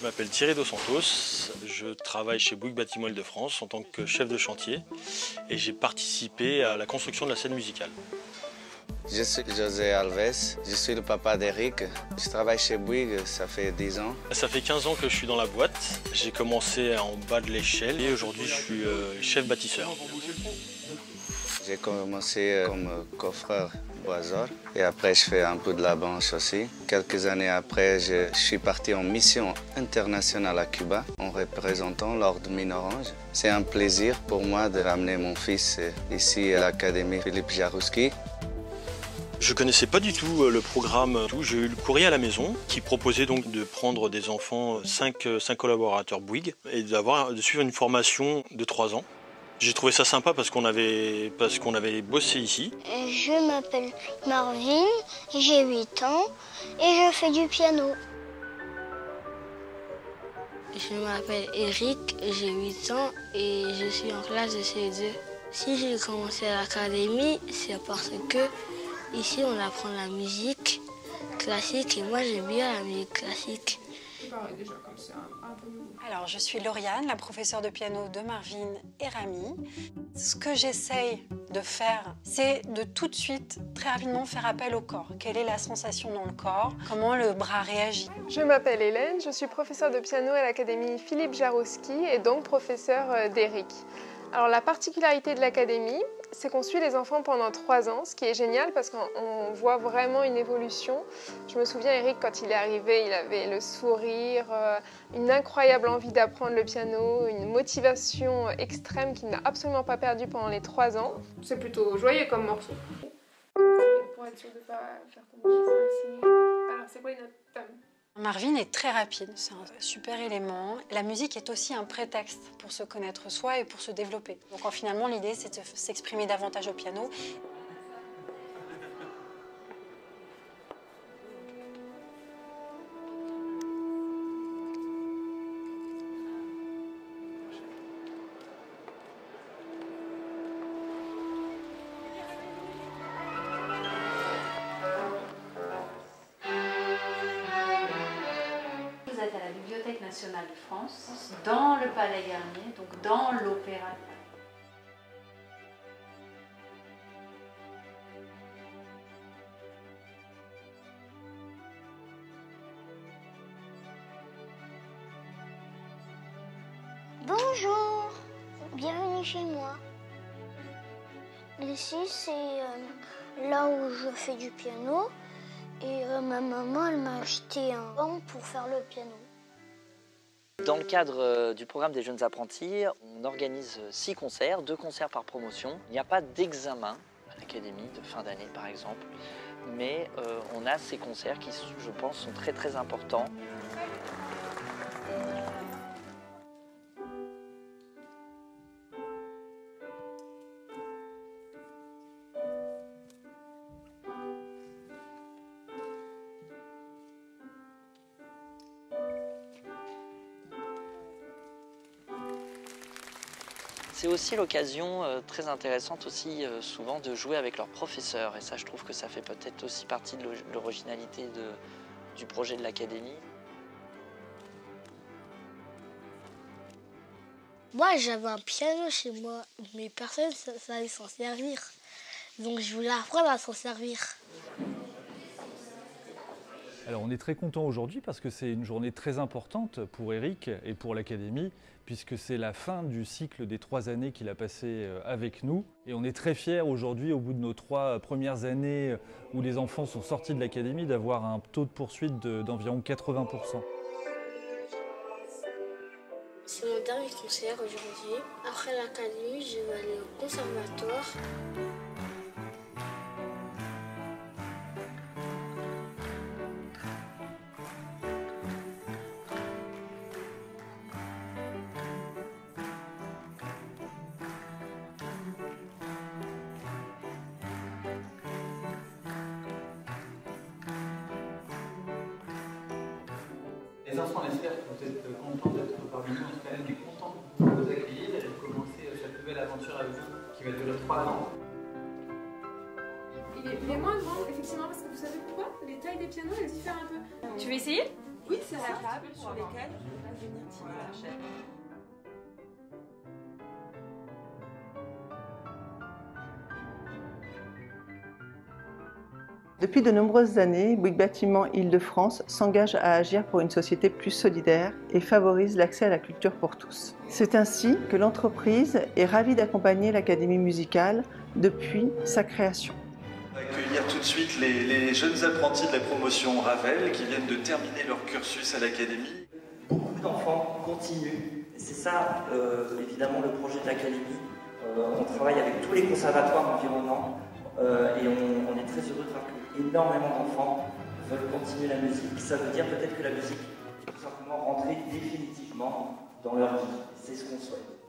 Je m'appelle Thierry Dos Santos, je travaille chez Bouygues Bâtiment Île-de-France en tant que chef de chantier et j'ai participé à la construction de la scène musicale. Je suis José Alves, je suis le papa d'Eric. Je travaille chez Bouygues, ça fait 10 ans. Ça fait 15 ans que je suis dans la boîte. J'ai commencé en bas de l'échelle et aujourd'hui je suis chef bâtisseur. J'ai commencé comme coffreur boiseur et après je fais un peu de la banche aussi. Quelques années après, je suis parti en mission internationale à Cuba en représentant l'ordre Mine-Orange. C'est un plaisir pour moi de ramener mon fils ici à l'Académie Philippe Jarouski. Je ne connaissais pas du tout le programme. J'ai eu le courrier à la maison qui proposait donc de prendre des enfants, 5 collaborateurs Bouygues et de suivre une formation de 3 ans. J'ai trouvé ça sympa parce qu'on avait bossé ici. Je m'appelle Marvin, j'ai 8 ans et je fais du piano. Je m'appelle Eric, j'ai 8 ans et je suis en classe de CE2. Si j'ai commencé à l'académie, c'est parce que ici on apprend la musique classique et moi j'aime bien la musique classique. Alors, je suis Lauriane, la professeure de piano de Marvin et Rami. Ce que j'essaye de faire, c'est de tout de suite, très rapidement, faire appel au corps. Quelle est la sensation dans le corps? Comment le bras réagit? Je m'appelle Hélène, je suis professeure de piano à l'Académie Philippe Jarouski et donc professeure d'Eric. Alors, la particularité de l'Académie, c'est qu'on suit les enfants pendant 3 ans, ce qui est génial parce qu'on voit vraiment une évolution. Je me souviens, Eric, quand il est arrivé, il avait le sourire, une incroyable envie d'apprendre le piano, une motivation extrême qu'il n'a absolument pas perdue pendant les 3 ans. C'est plutôt joyeux comme morceau. Pour être sûr de ne pas faire tomber ça aussi. Alors, c'est quoi les notes? Marvin est très rapide, c'est un super élément. La musique est aussi un prétexte pour se connaître soi et pour se développer. Donc finalement, l'idée, c'est de s'exprimer davantage au piano. Vous êtes à la Bibliothèque nationale de France, dans le Palais Garnier, donc dans l'Opéra. Bonjour, bienvenue chez moi. Ici, c'est là où je fais du piano. Et ma maman, elle m'a acheté un banc pour faire le piano. Dans le cadre du programme des jeunes apprentis, on organise 6 concerts, 2 concerts par promotion. Il n'y a pas d'examen à l'académie de fin d'année par exemple, mais on a ces concerts qui, je pense, sont très très importants. C'est aussi l'occasion très intéressante aussi souvent de jouer avec leurs professeurs et ça je trouve que ça fait peut-être aussi partie de l'originalité du projet de l'académie. Moi j'avais un piano chez moi, mais personne ne savait s'en servir. Donc je voulais apprendre à s'en servir. Alors on est très content aujourd'hui parce que c'est une journée très importante pour Eric et pour l'académie puisque c'est la fin du cycle des 3 années qu'il a passé avec nous. Et on est très fiers aujourd'hui, au bout de nos 3 premières années où les enfants sont sortis de l'académie, d'avoir un taux de poursuite d'environ 80%. C'est mon dernier concert aujourd'hui. Après l'académie, je vais aller au conservatoire. Les enfants, on espère que vous êtes contents d'être parmi nous. En tout cas, on est contents de vous accueillir et de commencer cette nouvelle aventure avec vous qui va durer 3 ans. Il est moins grand, effectivement, parce que vous savez pourquoi? Les tailles des pianos, elles diffèrent un peu. Tu veux essayer? Oui, c'est la table sur lesquelles je vais venir tirer la chaîne. Depuis de nombreuses années, Bouygues Bâtiment Île-de-France s'engage à agir pour une société plus solidaire et favorise l'accès à la culture pour tous. C'est ainsi que l'entreprise est ravie d'accompagner l'Académie musicale depuis sa création. On va accueillir tout de suite les jeunes apprentis de la promotion Ravel qui viennent de terminer leur cursus à l'Académie. Beaucoup d'enfants continuent. C'est ça, évidemment, le projet de l'Académie. On travaille avec tous les conservatoires environnants et on est très heureux de voir que énormément d'enfants veulent continuer la musique. Ça veut dire peut-être que la musique est tout simplement rentrée définitivement dans leur vie. C'est ce qu'on souhaite.